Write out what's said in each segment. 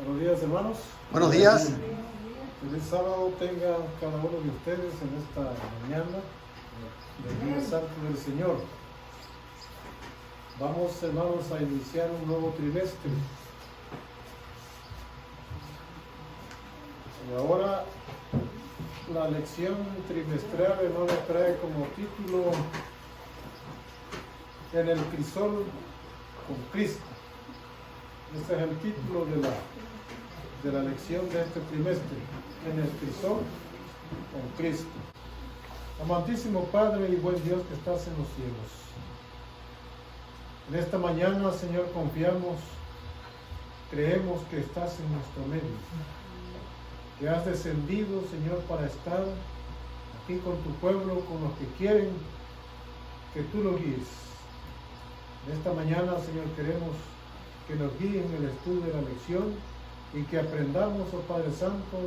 Buenos días, hermanos. Buenos días. Feliz sábado tenga cada uno de ustedes en esta mañana del día santo del Señor. Vamos, hermanos, a iniciar un nuevo trimestre. Y ahora la lección trimestral, hermanos, trae como título En el crisol con Cristo. Este es el título de la lección de este trimestre, en el crisol con Cristo. Amantísimo Padre y buen Dios que estás en los cielos. En esta mañana, Señor, confiamos, creemos que estás en nuestro medio, que has descendido, Señor, para estar aquí con tu pueblo, con los que quieren que tú lo guíes. En esta mañana, Señor, queremos que nos guíen en el estudio de la lección y que aprendamos, oh Padre Santo,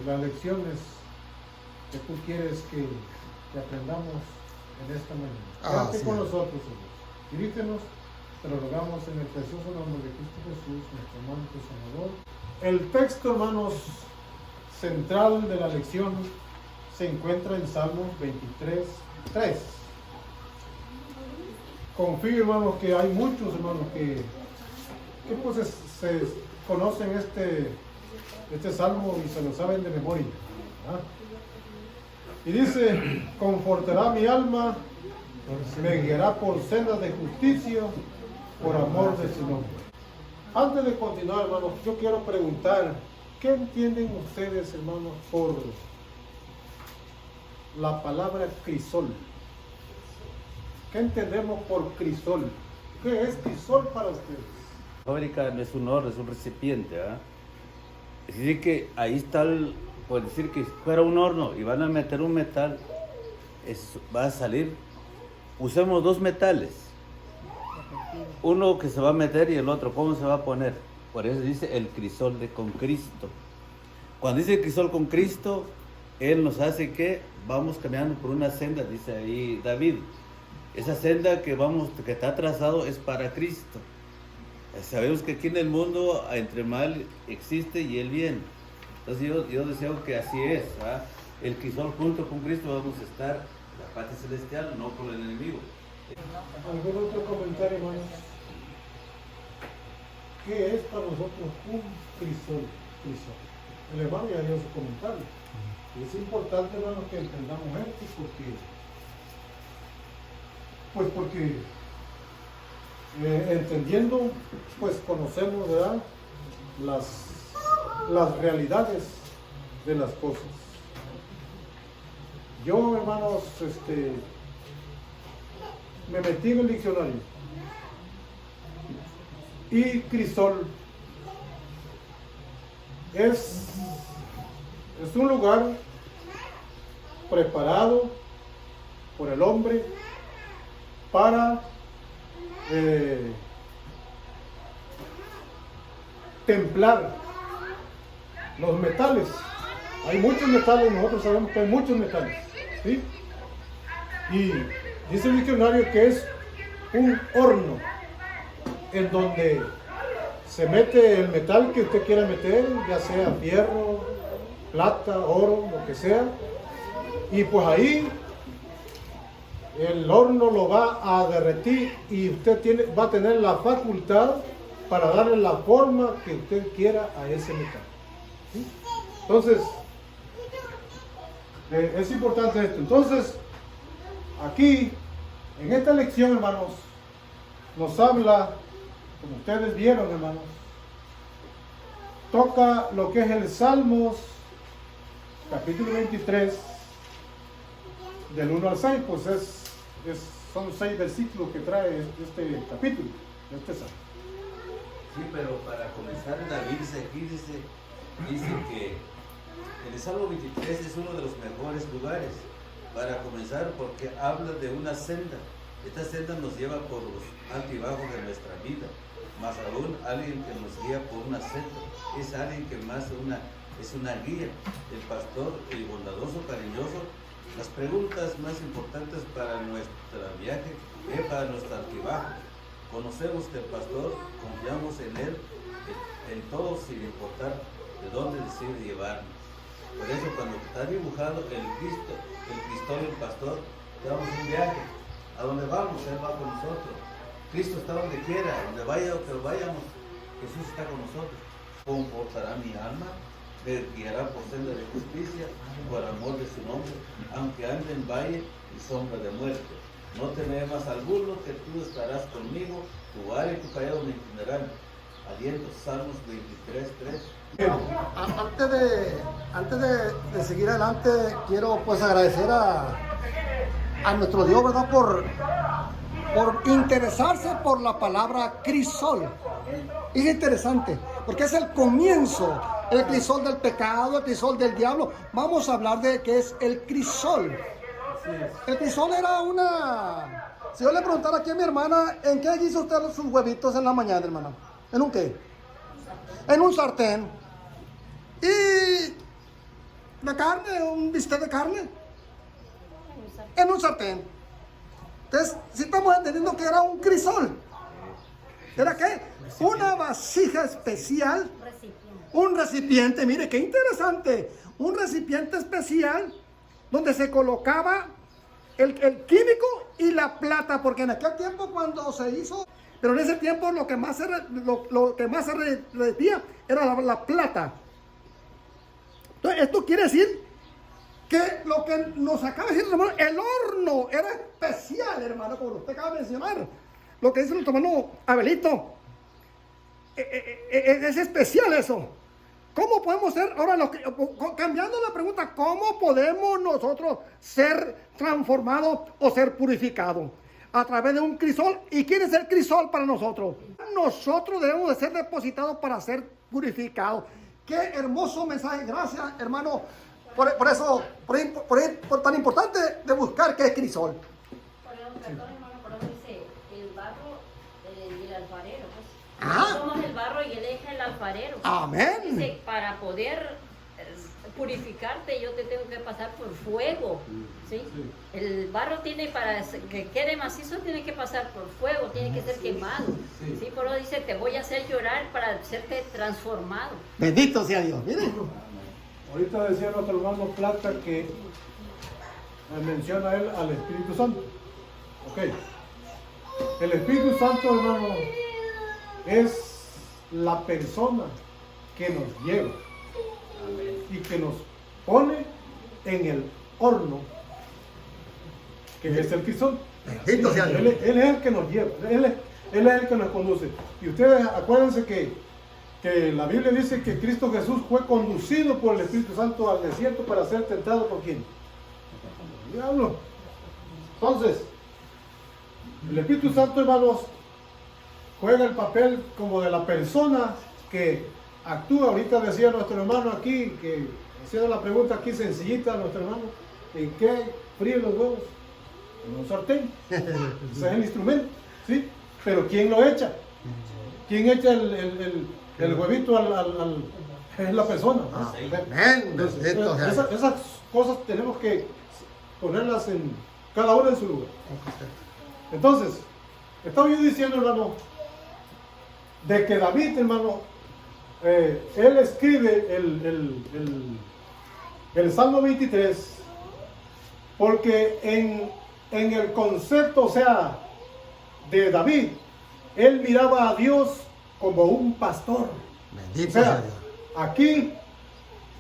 las lecciones que tú quieres que aprendamos en esta mañana. Quédate con nosotros, Señor. Dirígenos, te lo rogamos en el precioso nombre de Cristo Jesús, nuestro amante Salvador. El texto, hermanos, central de la lección se encuentra en Salmos 23:3. Confío, hermanos, que hay muchos, hermanos, que pues se conocen este salmo y se lo saben de memoria. ¿Ah? Y dice: confortará mi alma, me guiará por sendas de justicia, por amor de su nombre. Antes de continuar, hermanos, yo quiero preguntar, ¿qué entienden ustedes, hermanos, por la palabra crisol? ¿Qué entendemos por crisol? ¿Qué es crisol para ustedes? La fábrica no es un horno, es un recipiente, ¿ah? Es decir, que ahí está, por decir que fuera un horno y van a meter un metal, va a salir, usemos dos metales, uno que se va a meter y el otro, ¿cómo se va a poner? Por eso dice el crisol con Cristo. Cuando dice crisol con Cristo, Él nos hace que vamos caminando por una senda, dice ahí David. Esa senda que está trazado es para Cristo. Sabemos que aquí en el mundo entre mal existe y el bien. Entonces yo deseo que así es, ¿verdad? El crisol junto con Cristo vamos a estar la parte celestial, no con el enemigo. ¿Algún otro comentario, hermanos? ¿Qué es para nosotros un crisol? El hermano ya dio su comentario. Y es importante, hermanos, que entendamos esto porque entendiendo, pues conocemos, ¿verdad?, las realidades de las cosas. Yo, hermanos, me metí en el diccionario y crisol es un lugar preparado por el hombre para templar los metales. Hay muchos metales, nosotros sabemos que hay muchos metales, ¿sí? Y dice el diccionario que es un horno en donde se mete el metal que usted quiera meter, ya sea fierro, plata, oro, lo que sea, y pues ahí el horno lo va a derretir y usted va a tener la facultad para darle la forma que usted quiera a ese metal. ¿Sí? Entonces, es importante esto. Entonces, aquí, en esta lección, hermanos, nos habla, como ustedes vieron, hermanos, toca lo que es el Salmos, capítulo 23, del 1 al 6, pues son 6 versículos que trae este capítulo, este salmo. Sí, pero para comenzar, David dice que el Salmo 23 es uno de los mejores lugares para comenzar porque habla de una senda. Esta senda nos lleva por los altibajos de nuestra vida, más aún alguien que nos guía por una senda. Es alguien que es una guía, el pastor, el bondadoso, cariñoso. Las preguntas más importantes para nuestro viaje es para nuestro altibajo. Conocemos que el pastor, confiamos en él, en todo sin importar de dónde decide llevarnos. Por eso cuando está dibujado el Cristo, el pastor, damos un viaje. A donde vamos, Él va con nosotros. Cristo está donde quiera, donde vaya o que vayamos, Jesús está con nosotros. Confortará mi alma, me guiará por senda de justicia, por amor de su nombre, aunque ande en valle y sombra de muerte. No temerás alguno, que tú estarás conmigo, tu vara y tu callado me entenderán. Aliento, Salmos 23:3. Antes de seguir adelante, quiero pues agradecer a nuestro Dios, ¿verdad? Por interesarse por la palabra crisol. Es interesante, porque es el comienzo, el crisol del pecado, el crisol del diablo. Vamos a hablar de qué es el crisol. El crisol era una... Si yo le preguntara aquí a mi hermana, ¿en qué hizo usted sus huevitos en la mañana, hermana? ¿En un qué? En un sartén. ¿Y la carne? ¿Un bistec de carne? En un sartén. Entonces, si estamos entendiendo que era un crisol. ¿Era qué? Una vasija especial. Un recipiente, mire qué interesante. Un recipiente especial donde se colocaba el químico y la plata, porque en aquel tiempo cuando se hizo, pero en ese tiempo lo que más se derretía era la plata. Entonces, esto quiere decir que lo que nos acaba de decir, hermano, el horno era especial, hermano, como usted acaba de mencionar. Lo que dice nuestro hermano Abelito, es especial eso. ¿Cómo podemos ser, ahora cambiando la pregunta, cómo podemos nosotros ser transformados o ser purificados? A través de un crisol. ¿Y quién es el crisol para nosotros? Nosotros debemos de ser depositados para ser purificados. Qué hermoso mensaje. Gracias, hermano, por eso tan importante de buscar qué es crisol. Por eso dice el barro y el alfarero. Pues. Ah. Somos el barro y él es el alfarero. Amén. Dice, para poder purificarte yo te tengo que pasar por fuego. ¿Sí? El barro tiene, para que quede macizo, tiene que pasar por fuego, tiene que ser quemado. ¿Sí? Por eso dice, te voy a hacer llorar para hacerte transformado. Bendito sea Dios. Miren. Ahorita decía nuestro hermano Plata que menciona él al Espíritu Santo. Ok. El Espíritu Santo, hermano, es la persona que nos lleva y que nos pone en el horno, que es el crisol. Bendito sea Dios. Él es el que nos lleva, él es el que nos conduce. Y ustedes acuérdense que la Biblia dice que Cristo Jesús fue conducido por el Espíritu Santo al desierto para ser tentado por ¿quién? El diablo. Entonces, el Espíritu Santo, hermanos, juega el papel como de la persona que actúa. Ahorita decía nuestro hermano aquí, que haciendo la pregunta aquí sencillita a nuestro hermano, ¿en qué fríen los huevos? En un sartén. Ese es el instrumento, ¿sí? Pero ¿quién lo echa? ¿Quién echa el huevito es la persona? Entonces, esas cosas tenemos que ponerlas en cada una en su lugar. Entonces, estaba yo diciendo, hermano, de que David, hermano, él escribe el Salmo 23 porque en el concepto, o sea, de David, él miraba a Dios como un pastor. Bendito o sea, sea Dios. Aquí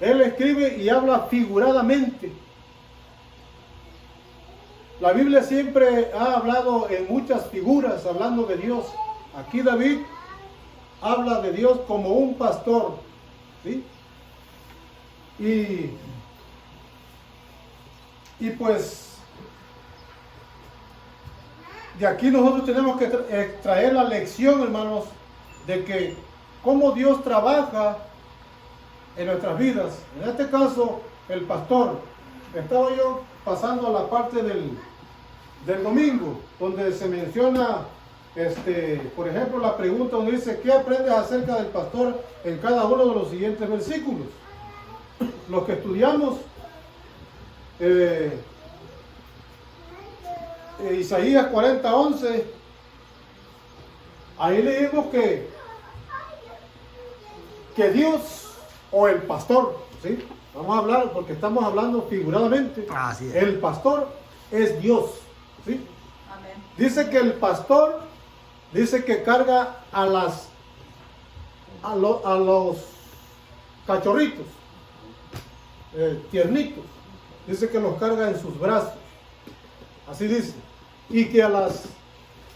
él escribe y habla figuradamente. La Biblia siempre ha hablado en muchas figuras, hablando de Dios. Aquí David habla de Dios como un pastor, ¿sí? Y pues de aquí nosotros tenemos que extraer la lección, hermanos, de que cómo Dios trabaja en nuestras vidas. En este caso, el pastor. Estaba yo pasando a la parte del domingo, donde se menciona, por ejemplo, la pregunta donde dice, ¿qué aprendes acerca del pastor en cada uno de los siguientes versículos? Los que estudiamos Isaías 40:11, ahí leímos que que Dios o el pastor, ¿sí? Vamos a hablar porque estamos hablando figuradamente. Así es. El pastor es Dios, ¿sí? Amén. Dice que el pastor dice que carga a los cachorritos, tiernitos. Dice que los carga en sus brazos. Así dice. Y que a las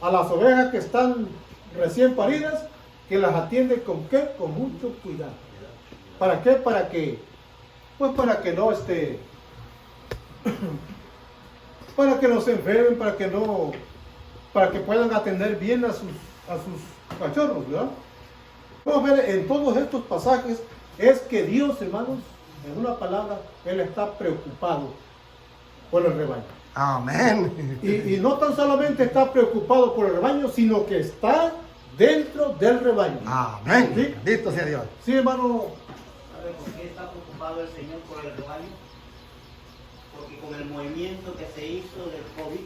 ovejas que están recién paridas, que las atiende con qué? Con mucho cuidado. ¿Para qué? Para que no para que no se enfermen, para que puedan atender bien a sus cachorros, ¿verdad? Vamos a ver en todos estos pasajes es que Dios, hermanos, en una palabra, Él está preocupado por el rebaño. Amén. Y no tan solamente está preocupado por el rebaño, sino que está dentro del rebaño. Amén. ¿Sí? Bendito sea Dios. Sí, hermano. ¿Sabe por qué está preocupado el Señor por el rebaño? Porque con el movimiento que se hizo del COVID,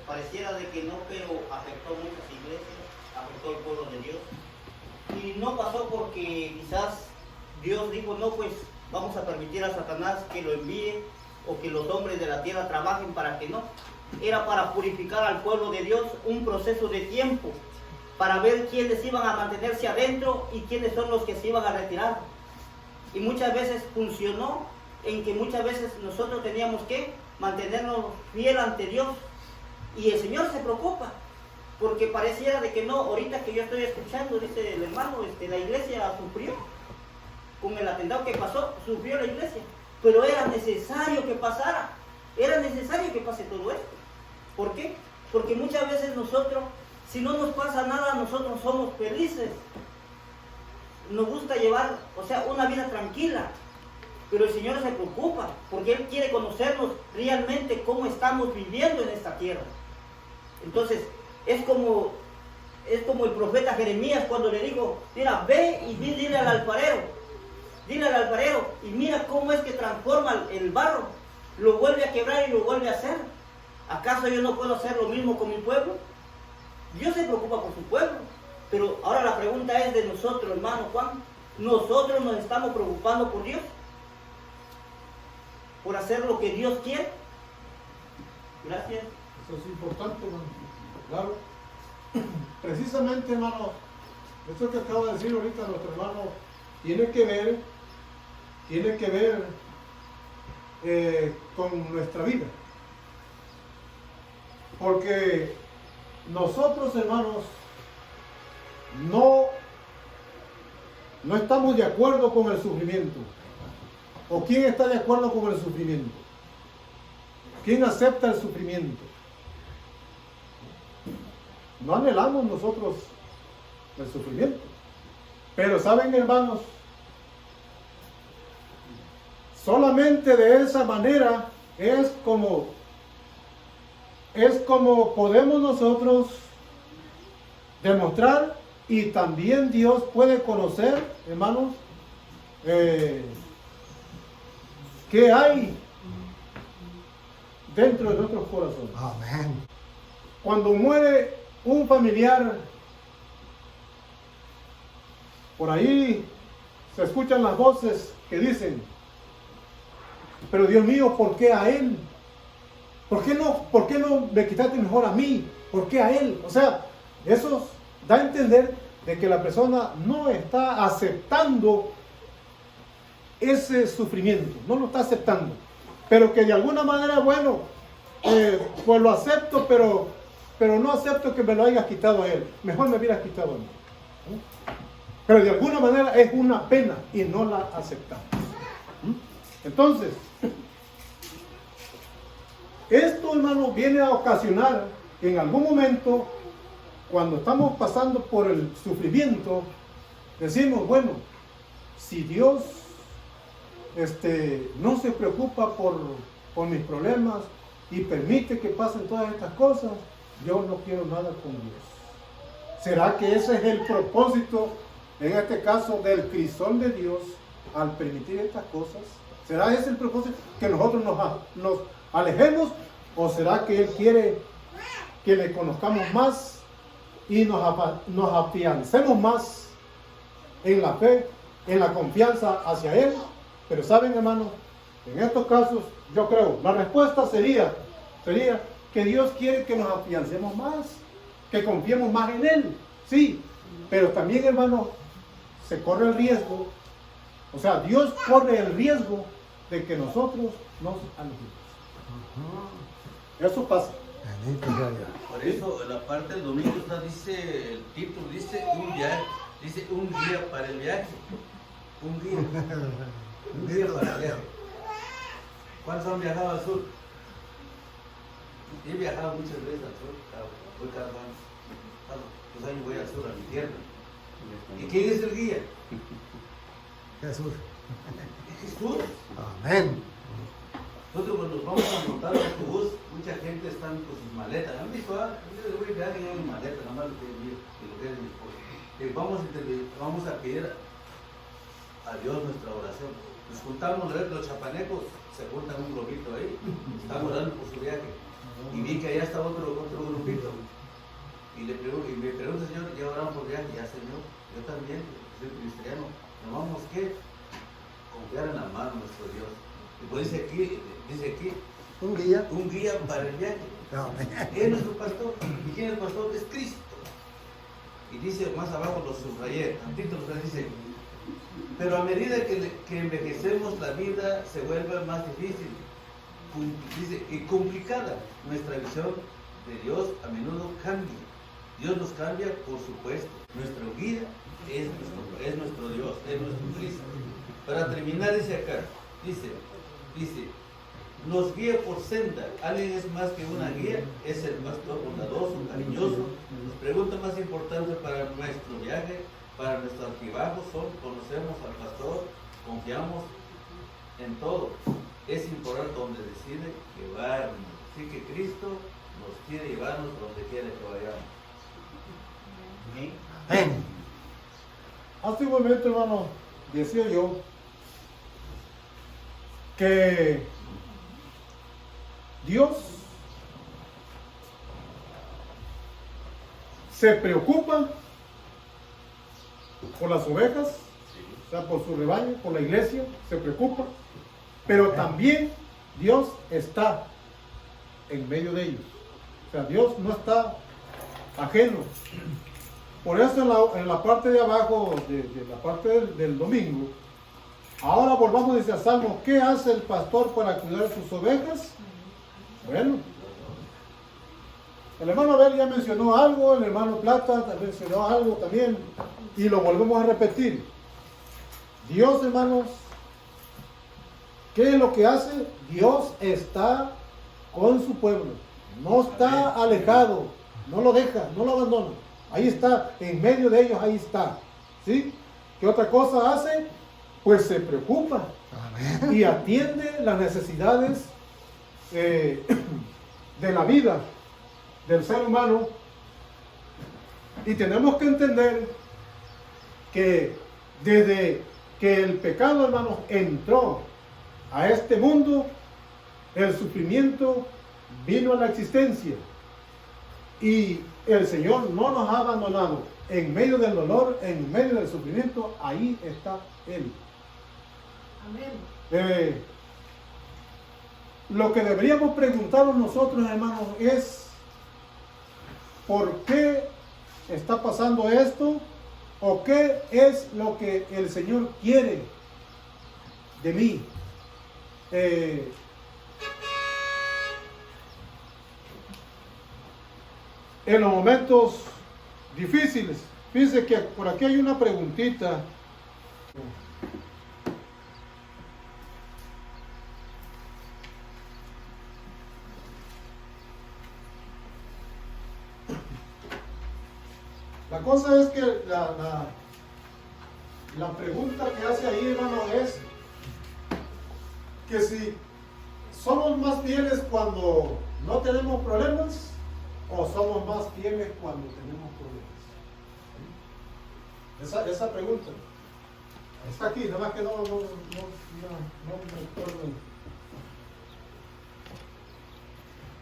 pareciera de que no, pero afectó muchas iglesias, afectó al pueblo de Dios. Y no pasó porque quizás Dios dijo, no, pues vamos a permitir a Satanás que lo envíe o que los hombres de la tierra trabajen para que no. Era para purificar al pueblo de Dios, un proceso de tiempo, para ver quiénes iban a mantenerse adentro y quiénes son los que se iban a retirar. Y muchas veces funcionó en que muchas veces nosotros teníamos que mantenernos fiel ante Dios. Y el Señor se preocupa, porque pareciera de que no, ahorita que yo estoy escuchando, dice el hermano, la iglesia sufrió. Con el atentado que pasó, sufrió la iglesia. Pero era necesario que pasara. Era necesario que pase todo esto. ¿Por qué? Porque muchas veces nosotros, si no nos pasa nada, nosotros somos felices. Nos gusta llevar, una vida tranquila. Pero el Señor se preocupa, porque Él quiere conocernos realmente cómo estamos viviendo en esta tierra. Entonces, es como el profeta Jeremías cuando le dijo, mira, ve y dile al alfarero, y mira cómo es que transforma el barro, lo vuelve a quebrar y lo vuelve a hacer. ¿Acaso yo no puedo hacer lo mismo con mi pueblo? Dios se preocupa por su pueblo, pero ahora la pregunta es de nosotros, hermano Juan, ¿nosotros nos estamos preocupando por Dios? ¿Por hacer lo que Dios quiere? Gracias. Eso es importante, hermano. Claro. Precisamente, hermano, esto que acabo de decir ahorita nuestro hermano tiene que ver con nuestra vida. Porque nosotros, hermanos, no estamos de acuerdo con el sufrimiento. ¿O quién está de acuerdo con el sufrimiento? ¿Quién acepta el sufrimiento? No anhelamos nosotros el sufrimiento. Pero saben, hermanos, solamente de esa manera es como podemos nosotros demostrar, y también Dios puede conocer, hermanos, qué hay dentro de nuestros corazones. Amén. Cuando muere un familiar, por ahí se escuchan las voces que dicen, pero Dios mío, ¿por qué a él? ¿Por qué no me quitaste mejor a mí? ¿Por qué a él? O sea, eso da a entender de que la persona no está aceptando ese sufrimiento, no lo está aceptando, pero que de alguna manera, bueno, pues lo acepto, pero no acepto que me lo hayas quitado a él, mejor me hubieras quitado a mí. Pero de alguna manera es una pena y no la aceptamos. Entonces, esto, hermano, viene a ocasionar que en algún momento, cuando estamos pasando por el sufrimiento, decimos, bueno, si Dios no se preocupa por mis problemas y permite que pasen todas estas cosas, yo no quiero nada con Dios. ¿Será que ese es el propósito, en este caso, del crisol de Dios al permitir estas cosas? ¿Será ese el propósito, que nosotros nos alejemos? ¿O será que Él quiere que le conozcamos más y nos afiancemos más en la fe, en la confianza hacia Él. Pero saben, hermano, en estos casos, yo creo, la respuesta sería que Dios quiere que nos afiancemos más, que confiemos más en Él, sí, pero también, hermano, se corre el riesgo, o sea, Dios corre el riesgo de que nosotros nos alejemos. Eso pasa. Por eso la parte del domingo dice, el título dice un viaje, dice un guía para el viaje, un guía para el viaje. ¿Cuántos han viajado al sur? He viajado muchas veces al sur, voy cada año. Cada 2 años voy al sur, a mi tierra. ¿Y quién es el guía? Jesús. Jesús. Amén. Nosotros cuando nos vamos a montar el autobús, mucha gente está con sus maletas. ¿Han visto? Yo voy a viajar en mi maleta, nada más lo que es mi esposa. Vamos a pedir a Dios nuestra oración. Nos juntamos, los chapanecos se juntan un grupito ahí, están orando por su viaje. Y vi que allá está otro grupito. Y me pregunta, Señor, ¿ya oramos por viaje? Ya, Señor, yo también, soy cristiano. Nos vamos, ¿qué? Confiar en la mano de nuestro Dios. Y pues dice aquí, un guía para el viaje. Amén. Es nuestro pastor. ¿Y quién es el pastor? Es Cristo. Y dice más abajo, lo subrayé, tantito lo dice, pero a medida que envejecemos, la vida se vuelve más difícil, dice, y complicada. Nuestra visión de Dios a menudo cambia. Dios nos cambia, por supuesto. Nuestro guía es nuestro Dios, es nuestro Cristo. Para terminar, dice acá, dice, nos guía por senda. Alguien es más que una guía, es el pastor bondadoso, cariñoso. Las preguntas más importantes para nuestro viaje, para nuestro altibajo, son: conocemos al pastor, confiamos en todo. Es importante donde decide llevarnos. Así que Cristo nos quiere llevarnos donde quiere que vayamos. Amén. Hace un momento, hermano, decía yo que Dios se preocupa por las ovejas, o sea, por su rebaño, por la iglesia, se preocupa, pero también Dios está en medio de ellos. O sea, Dios no está ajeno. Por eso en la parte de abajo, de la parte del domingo, ahora volvamos a Salmo. ¿Qué hace el pastor para cuidar sus ovejas? Bueno, el hermano Abel ya mencionó algo, el hermano Plata mencionó algo también, y lo volvemos a repetir. Dios, hermanos, ¿qué es lo que hace? Dios está con su pueblo, no está alejado, no lo deja, no lo abandona. Ahí está, en medio de ellos, ahí está. ¿Sí? ¿Qué otra cosa hace? Pues se preocupa. Amén. Y atiende las necesidades de la vida del ser humano. Y tenemos que entender que desde que el pecado, hermanos, entró a este mundo, el sufrimiento vino a la existencia. Y el Señor no nos ha abandonado. En medio del dolor, en medio del sufrimiento, ahí está Él. Amén. Lo que deberíamos preguntarnos nosotros, hermanos, es: ¿por qué está pasando esto? ¿O qué es lo que el Señor quiere de mí? En los momentos difíciles, fíjense que por aquí hay una preguntita. La cosa es que la pregunta que hace ahí, hermano, es que si somos más fieles cuando no tenemos problemas, o somos más fieles cuando tenemos problemas. Esa pregunta está aquí, nada más que no me acuerdo.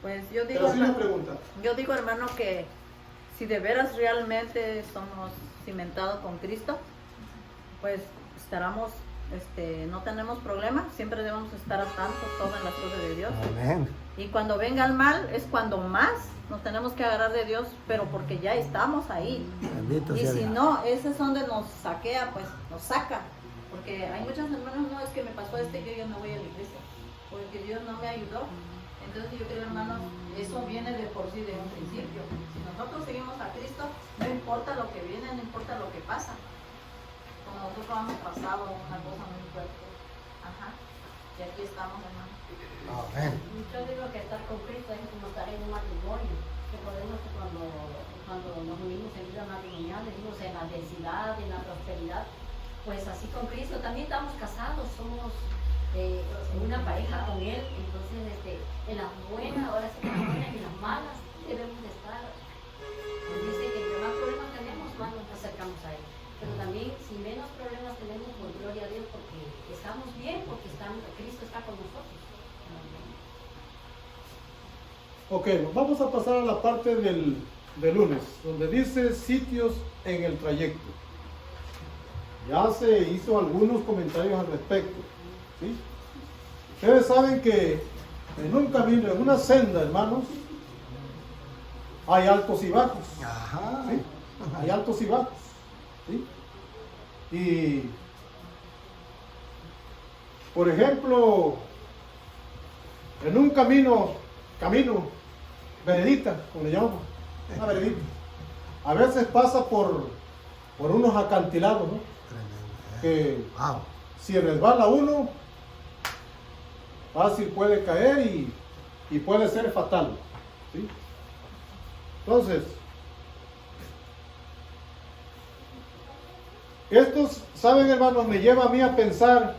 Pues yo digo, Pero sí la pregunta. yo digo, hermano, que si de veras realmente somos cimentados con Cristo, pues esperamos, no tenemos problema, siempre debemos estar al tanto todo en las cosas de Dios. Amén. Y cuando venga el mal es cuando más nos tenemos que agarrar de Dios, pero porque ya estamos ahí. Bendito Y sea si Dios. no, ese es donde nos saquea, pues nos saca. Porque hay muchos hermanos, no, es que me pasó yo ya no voy a la iglesia, porque Dios no me ayudó. Entonces yo creo, hermanos, eso viene de por sí de un principio. Si nosotros seguimos a Cristo, no importa lo que viene, no importa lo que pasa. Como nosotros hemos pasado una cosa muy fuerte. Ajá. Y aquí estamos, hermanos. Amén. Yo digo que estar con Cristo es como estar en un matrimonio, que podemos cuando nos unimos en vida matrimonial, vivimos en la adversidad, en la prosperidad, pues así con Cristo también estamos casados, somos una pareja con Él, entonces en las buenas, ahora sí en las buenas y en las malas debemos de estar. Nos dice que entre más problemas tenemos, más nos acercamos a Él. Pero también si menos problemas tenemos, por gloria a Dios, porque estamos bien, porque Cristo está con nosotros. Ok, vamos a pasar a la parte del lunes, donde dice sitios en el trayecto. Ya se hizo algunos comentarios al respecto, ¿sí? Ustedes saben que en un camino, en una senda, hermanos, hay altos y bajos, Ajá. ¿sí? Hay altos y bajos, ¿sí? Y, por ejemplo, en un camino, veredita, como le llaman, una veredita, a veces pasa por unos acantilados, ¿no? Que Wow. si resbala uno, fácil puede caer y puede ser fatal, ¿sí? Entonces, estos, saben, hermanos, me lleva a mí a pensar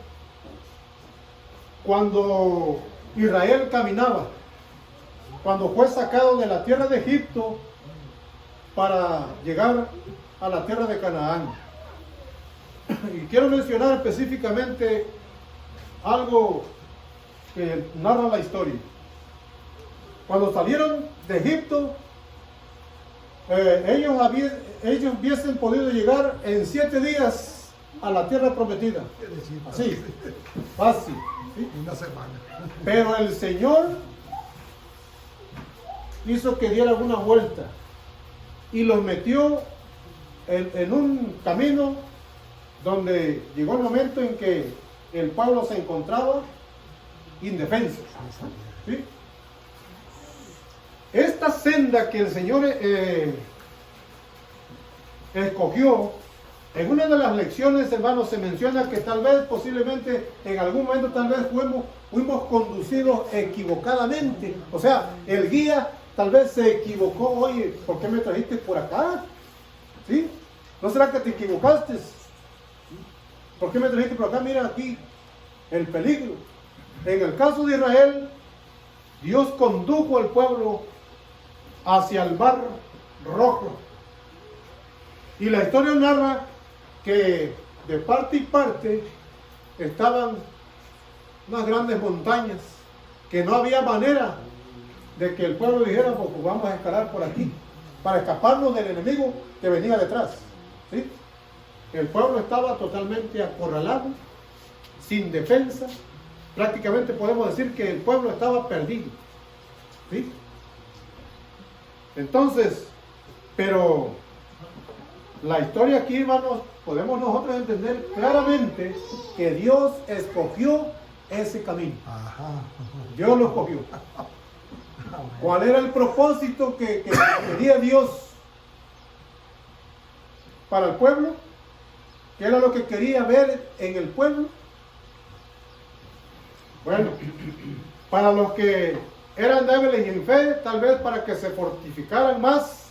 cuando Israel caminaba, cuando fue sacado de la tierra de Egipto para llegar a la tierra de Canaán. Y quiero mencionar específicamente algo que narra la historia. Cuando salieron de Egipto, ellos hubiesen podido llegar en 7 días a la tierra prometida. Así, fácil, ¿sí? Una semana. Pero el Señor hizo que diera una vuelta y los metió en un camino donde llegó el momento en que el pueblo se encontraba indefenso, ¿sí? Esta senda que el Señor escogió, en una de las lecciones, hermanos, se menciona que tal vez, posiblemente, en algún momento tal vez fuimos conducidos equivocadamente. O sea, el guía tal vez se equivocó. Oye, ¿por qué me trajiste por acá? ¿Sí? ¿No será que te equivocaste? ¿Por qué me trajiste por acá? Mira aquí el peligro. En el caso de Israel, Dios condujo al pueblo hacia el mar Rojo. Y la historia narra que de parte y parte estaban unas grandes montañas, que no había manera de que el pueblo dijera, pues vamos a escalar por aquí, para escaparnos del enemigo que venía detrás, ¿sí? El pueblo estaba totalmente acorralado, sin defensa. Prácticamente podemos decir que el pueblo estaba perdido, ¿sí? Entonces, pero la historia aquí, hermanos, podemos nosotros entender claramente que Dios escogió ese camino. Ajá. Dios lo escogió. ¿Cuál era el propósito que quería Dios para el pueblo? ¿Qué era lo que quería ver en el pueblo? Bueno, para los que eran débiles en fe, tal vez para que se fortificaran más,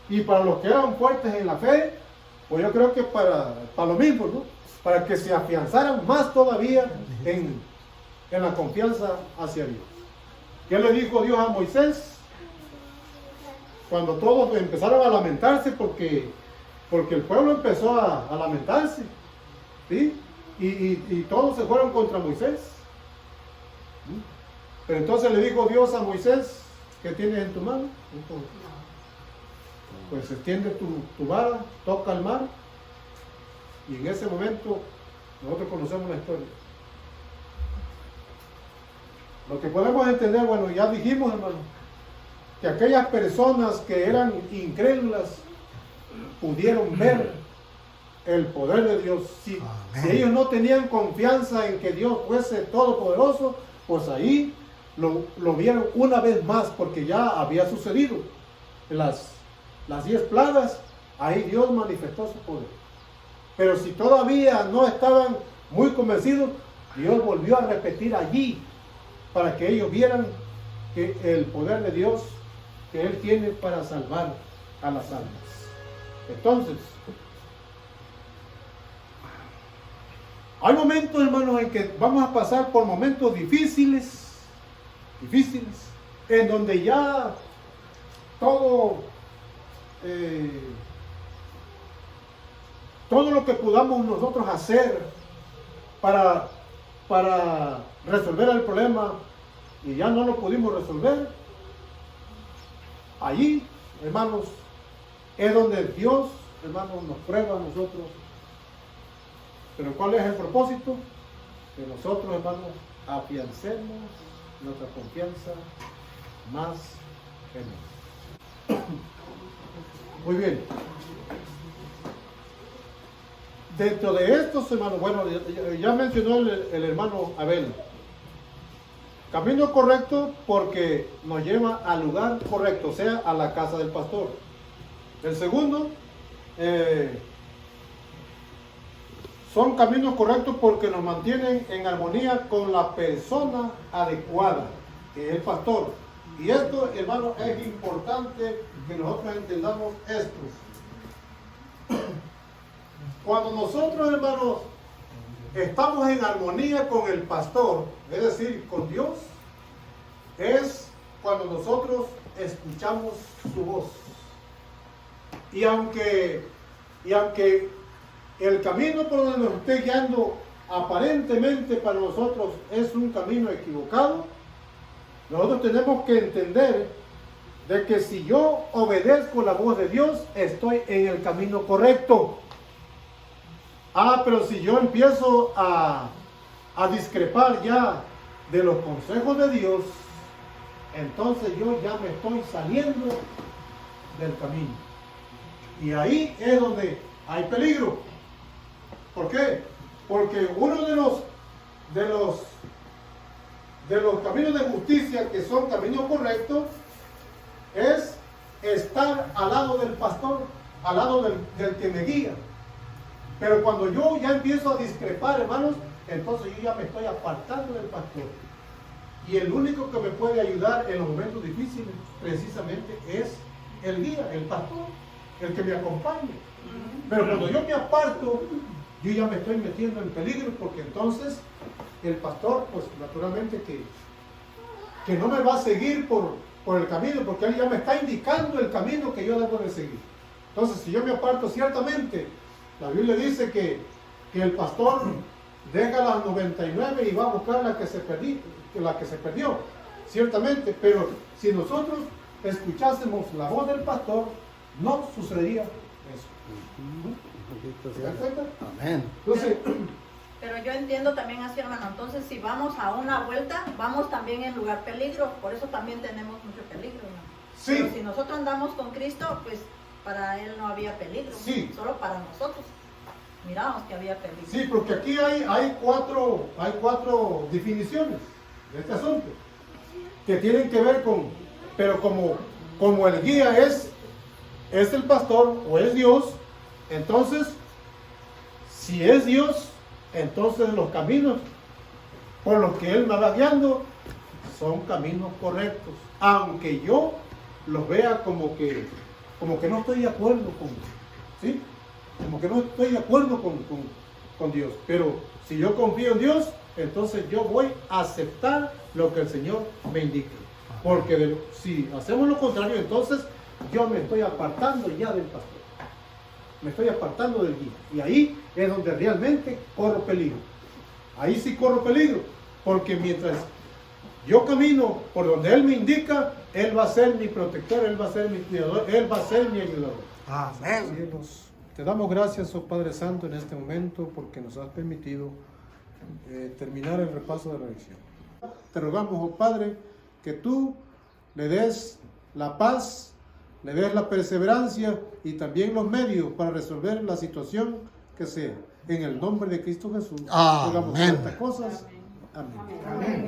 y para los que eran fuertes en la fe, pues yo creo que para lo mismo, ¿no? Para que se afianzaran más todavía en la confianza hacia Dios. ¿Qué le dijo Dios a Moisés? Cuando todos empezaron a lamentarse porque el pueblo empezó a lamentarse, ¿sí? Y todos se fueron contra Moisés. Pero entonces le dijo Dios a Moisés, ¿qué tienes en tu mano? Pues extiende tu vara, toca el mar Y en ese momento nosotros conocemos la historia. Lo que podemos entender, bueno, ya dijimos, hermano, que aquellas personas que eran incrédulas pudieron ver el poder de Dios. Si ellos no tenían confianza en que Dios fuese todopoderoso, pues ahí lo vieron una vez más, porque ya había sucedido. Las 10 plagas, ahí Dios manifestó su poder. Pero si todavía no estaban muy convencidos, Dios volvió a repetir allí, para que ellos vieran que el poder de Dios que Él tiene para salvar a las almas. Entonces, hay momentos, hermanos, en que vamos a pasar por momentos difíciles, en donde ya todo lo que podamos nosotros hacer para resolver el problema y ya no lo pudimos resolver, allí, hermanos, es donde Dios, hermanos, nos prueba a nosotros. Pero ¿cuál es el propósito? Que nosotros, hermanos, afiancemos nuestra confianza más en Él. Muy bien. Dentro de estos, hermanos, bueno, ya mencionó el hermano Abel. Camino correcto porque nos lleva al lugar correcto, o sea, a la casa del pastor. El segundo, son caminos correctos porque nos mantienen en armonía con la persona adecuada, que es el pastor. Y esto, hermano, es importante que nosotros entendamos esto. Cuando nosotros, hermanos, estamos en armonía con el pastor, es decir, con Dios, es cuando nosotros escuchamos su voz. Y aunque el camino por donde nos esté guiando aparentemente para nosotros es un camino equivocado, nosotros tenemos que entender de que si yo obedezco la voz de Dios, estoy en el camino correcto. Pero si yo empiezo a discrepar ya de los consejos de Dios, entonces yo ya me estoy saliendo del camino. Y ahí es donde hay peligro. ¿Por qué? Porque uno de los caminos de justicia que son caminos correctos es estar al lado del pastor, al lado del que me guía. Pero cuando yo ya empiezo a discrepar, hermanos, entonces yo ya me estoy apartando del pastor. Y el único que me puede ayudar en los momentos difíciles, precisamente, es el guía, el pastor, el que me acompañe. Pero cuando yo me aparto, yo ya me estoy metiendo en peligro, porque entonces el pastor, pues naturalmente que no me va a seguir por el camino, porque él ya me está indicando el camino que yo debo de seguir. Entonces, si yo me aparto, ciertamente, la Biblia dice que el pastor deja las 99 y va a buscar la que se perdió, ciertamente, pero si nosotros escuchásemos la voz del pastor, no sucedería eso. ¿Se dan cuenta? Amén. Entonces, Pero yo entiendo también así, hermano. Entonces, si vamos a una vuelta, vamos también en lugar peligro. Por eso también tenemos mucho peligro, hermano. sí, Pero si nosotros andamos con Cristo, pues para Él no había peligro. Sí. Solo para nosotros. Miramos que había peligro. sí, porque aquí hay cuatro definiciones de este asunto que tienen que ver pero como el guía es el pastor o es Dios, entonces, si es Dios, entonces los caminos por los que Él me va guiando son caminos correctos, aunque yo los vea como que no estoy de acuerdo ¿sí? Como que no estoy de acuerdo con Dios. Pero si yo confío en Dios, entonces yo voy a aceptar lo que el Señor me indique. Porque si hacemos lo contrario, entonces yo me estoy apartando ya del pastor. Me estoy apartando del guía. Y ahí es donde realmente corro peligro. Ahí sí corro peligro. Porque mientras yo camino por donde Él me indica, Él va a ser mi protector, Él va a ser mi cuidador, Él va a ser mi ayudador. Amén. Cielos, Te damos gracias, oh Padre Santo, en este momento porque nos has permitido terminar el repaso de la lección. Te rogamos, oh Padre, que tú le des la paz, le des la perseverancia y también los medios para resolver la situación que sea. En el nombre de Cristo Jesús, Amén. rogamos estas cosas. Amén.